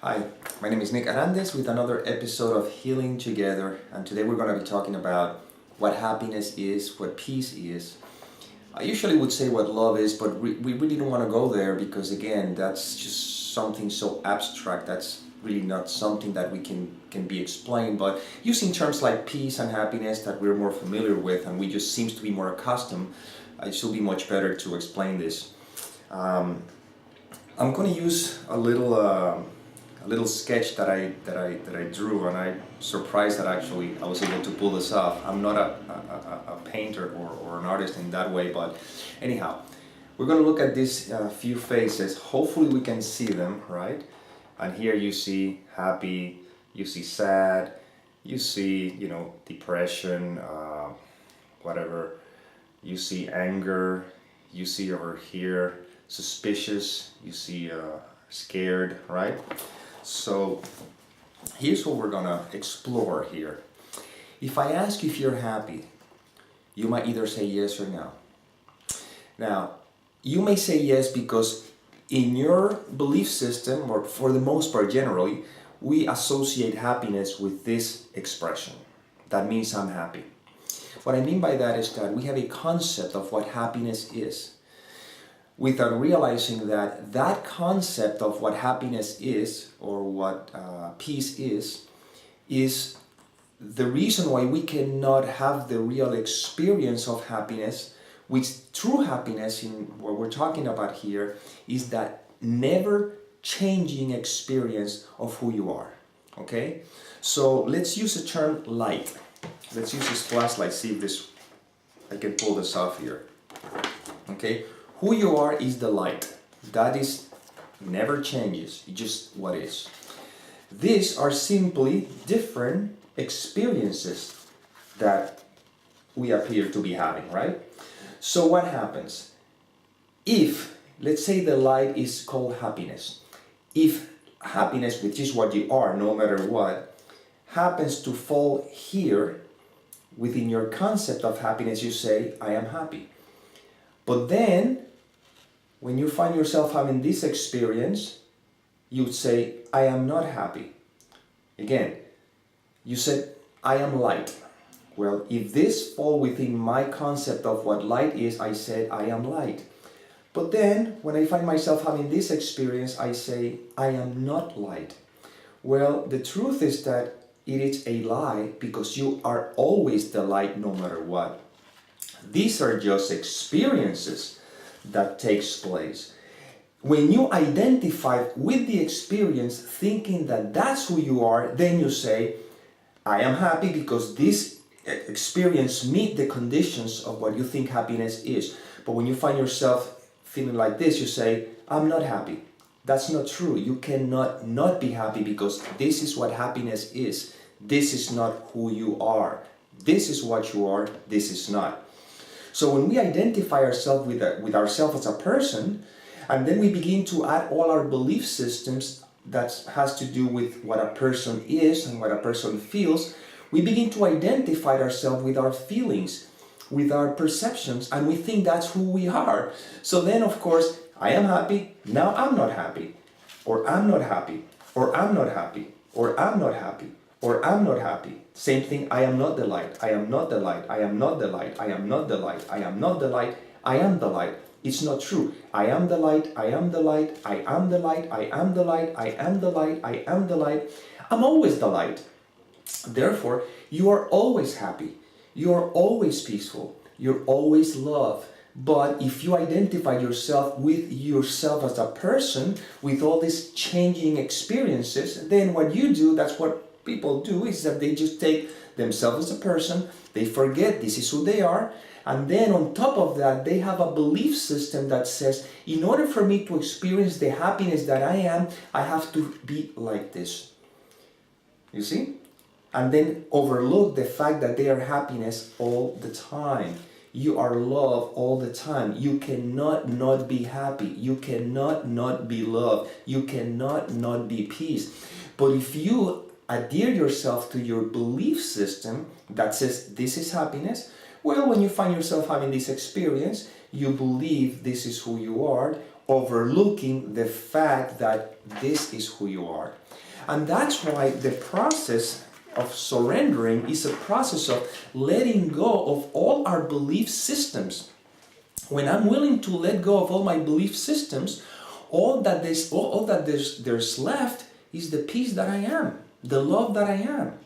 Hi, my name is Nick Arandes with another episode of Healing Together, and today we're going to be talking about what happiness is, what peace is. I usually would say what love is, but we really don't want to go there because, again, that's just something so abstract. That's really not something that we can be explained. But using terms like peace and happiness that we're more familiar with and we just seems to be more accustomed, it should be much better to explain this. I'm going to use a little sketch that I drew, and I'm surprised that actually I was able to pull this off. I'm not a painter or an artist in that way, but anyhow, we're going to look at these few faces. Hopefully we can see them, right? And here you see happy, you see sad, you see, depression, whatever. You see anger, you see over here suspicious, you see scared, right? So here's what we're gonna explore here. If I ask you if you're happy, you might either say yes or no. Now, you may say yes because in your belief system, or for the most part generally, we associate happiness with this expression. That means I'm happy. What I mean by that is that we have a concept of what happiness is, without realizing that that concept of what happiness is, or what peace is the reason why we cannot have the real experience of happiness, which true happiness in what we're talking about here is that never changing experience of who you are. Okay? So let's use the term light. Let's use this flashlight, see if I can pull this off here. Okay? Who you are is the light. That is never changes, it's just what is. These are simply different experiences that we appear to be having, right? So what happens? If, let's say the light is called happiness. If happiness, which is what you are no matter what, happens to fall here within your concept of happiness, you say, I am happy. But then, when you find yourself having this experience, you would say, I am not happy. Again, you said, I am light. Well, if this falls within my concept of what light is, I said, I am light. But then, when I find myself having this experience, I say, I am not light. Well, the truth is that it is a lie because you are always the light no matter what. These are just experiences that takes place. When you identify with the experience thinking that that's who you are, then you say, I am happy because this experience meet the conditions of what you think happiness is. But when you find yourself feeling like this, you say, I'm not happy. That's not true. You cannot not be happy because this is what happiness is. This is not who you are. This is what you are. This is not. So when we identify ourselves with ourselves as a person, and then we begin to add all our belief systems that has to do with what a person is and what a person feels, we begin to identify ourselves with our feelings, with our perceptions, and we think that's who we are. So then, of course, I am happy, now I'm not happy, or I'm not happy, or I'm not happy, or I'm not happy, or I'm not happy. Same thing, I am not the light, I am not the light, I am not the light, I am not the light, I am not the light, I am the light. It's not true. I am the light, I am the light, I am the light, I am the light, I am the light, I am the light. I'm always the light. Therefore, you are always happy. You are always peaceful. You're always love. But if you identify yourself with yourself as a person, with all these changing experiences, then what you do, that's what people do, is that they just take themselves as a person, they forget this is who they are, and then on top of that, they have a belief system that says, in order for me to experience the happiness that I am, I have to be like this. You see? And then overlook the fact that they are happiness all the time. You are love all the time. You cannot not be happy. You cannot not be love. You cannot not be peace. But if you adhere yourself to your belief system that says this is happiness, well, when you find yourself having this experience, you believe this is who you are, overlooking the fact that this is who you are. And that's why the process of surrendering is a process of letting go of all our belief systems. When I'm willing to let go of all my belief systems, all that there's left is the peace that I am, the love that I am.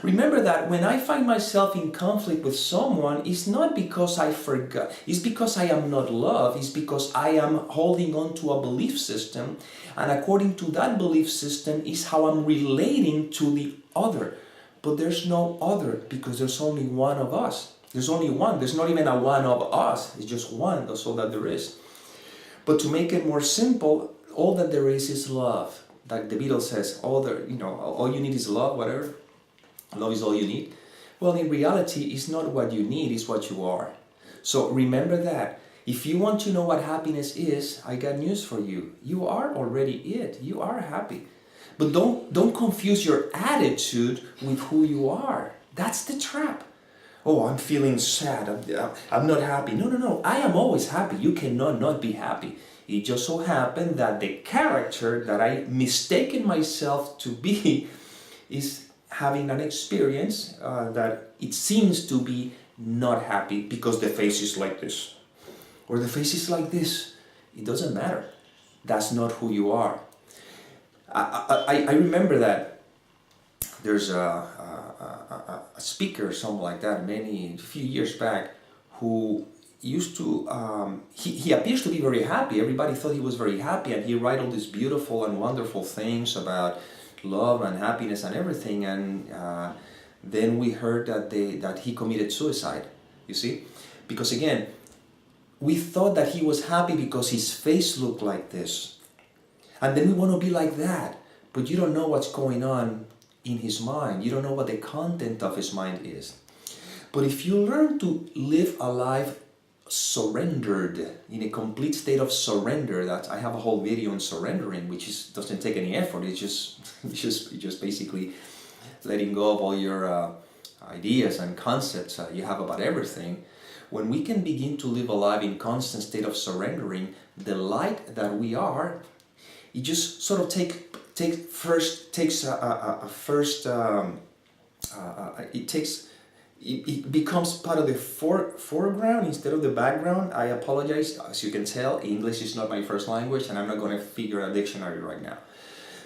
Remember that when I find myself in conflict with someone, it's not because I forgot, it's because I am not loved, it's because I am holding on to a belief system, and according to that belief system is how I'm relating to the other. But there's no other, because there's only one of us. There's only one. There's not even a one of us. It's just one. That's all that there is. But to make it more simple, all that there is love. Like the Beatles says, all you need is love, whatever. Love is all you need. Well, in reality, it's not what you need, it's what you are. So remember that. If you want to know what happiness is, I got news for you. You are already it. You are happy. But don't confuse your attitude with who you are. That's the trap. Oh, I'm feeling sad. I'm not happy. No. I am always happy. You cannot not be happy. It just so happened that the character that I mistaken myself to be is having an experience that it seems to be not happy because the face is like this. Or the face is like this. It doesn't matter. That's not who you are. I remember that there's a speaker or something like that a few years back who used to, he appears to be very happy. Everybody thought he was very happy, and he write all these beautiful and wonderful things about love and happiness and everything, and then we heard that he committed suicide, you see? Because again, we thought that he was happy because his face looked like this. And then we want to be like that, but you don't know what's going on in his mind. You don't know what the content of his mind is. But if you learn to live a life surrendered, in a complete state of surrender, that I have a whole video on surrendering, which doesn't take any effort. It's just basically letting go of all your ideas and concepts you have about everything. When we can begin to live a life in constant state of surrendering, the light that we are, it just sort of it becomes part of the foreground instead of the background. I apologize, as you can tell, English is not my first language, and I'm not going to figure a dictionary right now.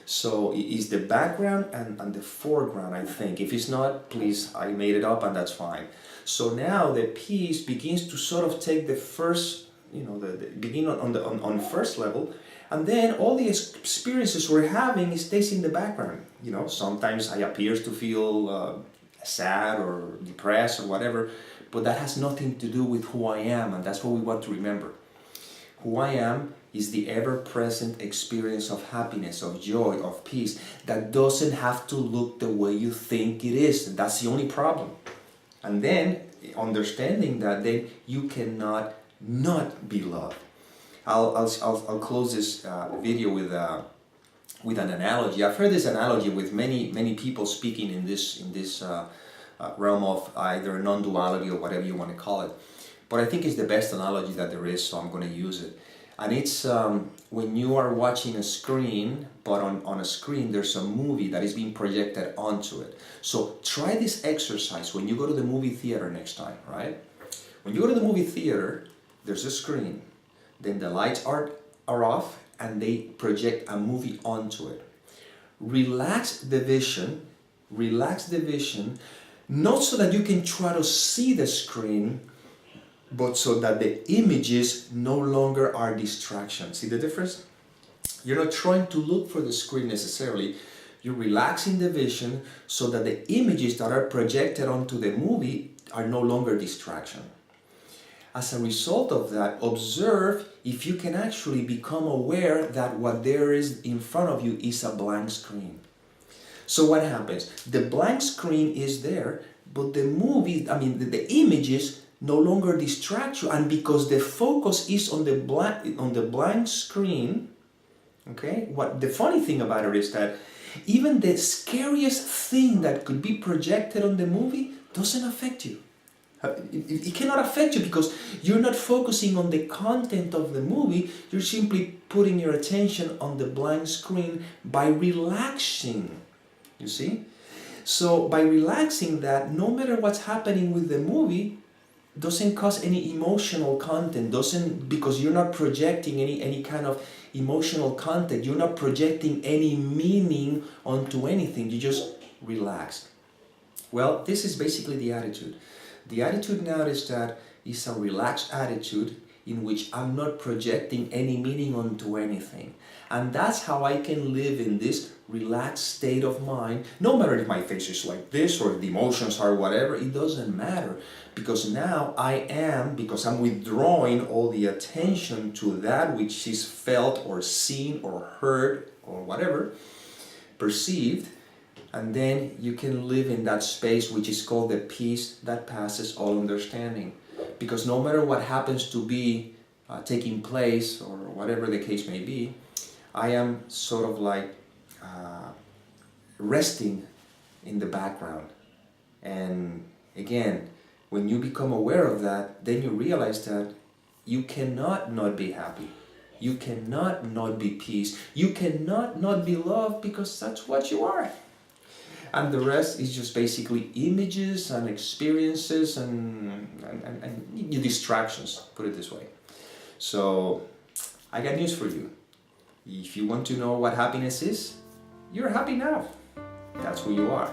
So it is the background and the foreground, I think. If it's not, please, I made it up, and that's fine. So now the piece begins to sort of take the first, the begin on first level, and then all the experiences we're having stays in the background. Sometimes I appear to feel sad or depressed or whatever, but that has nothing to do with who I am, and that's what we want to remember. Who I am is the ever-present experience of happiness, of joy, of peace, that doesn't have to look the way you think it is. That's the only problem. And then, understanding that, then you cannot not be loved. I'll close this video with an analogy. I've heard this analogy with many people speaking in this realm of either non-duality or whatever you want to call it. But I think it's the best analogy that there is, so I'm going to use it. And it's when you are watching a screen, but on a screen there's a movie that is being projected onto it. So try this exercise when you go to the movie theater next time, right? When you go to the movie theater, there's a screen. Then the lights are off and they project a movie onto it. Relax the vision, not so that you can try to see the screen, but so that the images no longer are distractions. See the difference? You're not trying to look for the screen necessarily. You're relaxing the vision so that the images that are projected onto the movie are no longer distraction. As a result of that, observe if you can actually become aware that what there is in front of you is a blank screen. So what happens? The blank screen is there, but the images no longer distract you, and because the focus is on the blank screen, okay? What the funny thing about it is that even the scariest thing that could be projected on the movie doesn't affect you. It cannot affect you because you're not focusing on the content of the movie. You're simply putting your attention on the blank screen by relaxing. You see? So by relaxing that, no matter what's happening with the movie, doesn't cause any emotional content, doesn't, because you're not projecting any kind of emotional content, you're not projecting any meaning onto anything, you just relax. Well, this is basically the attitude. The attitude now is that it's a relaxed attitude in which I'm not projecting any meaning onto anything. And that's how I can live in this relaxed state of mind, no matter if my face is like this or the emotions are whatever, it doesn't matter. Because now because I'm withdrawing all the attention to that which is felt or seen or heard or whatever, perceived, and then you can live in that space which is called the peace that passes all understanding. Because no matter what happens to be taking place or whatever the case may be, I am sort of like resting in the background. And again, when you become aware of that, then you realize that you cannot not be happy. You cannot not be peace. You cannot not be love, because that's what you are. And the rest is just basically images and experiences and distractions, put it this way. So I got news for you. If you want to know what happiness is, you're happy now. That's who you are.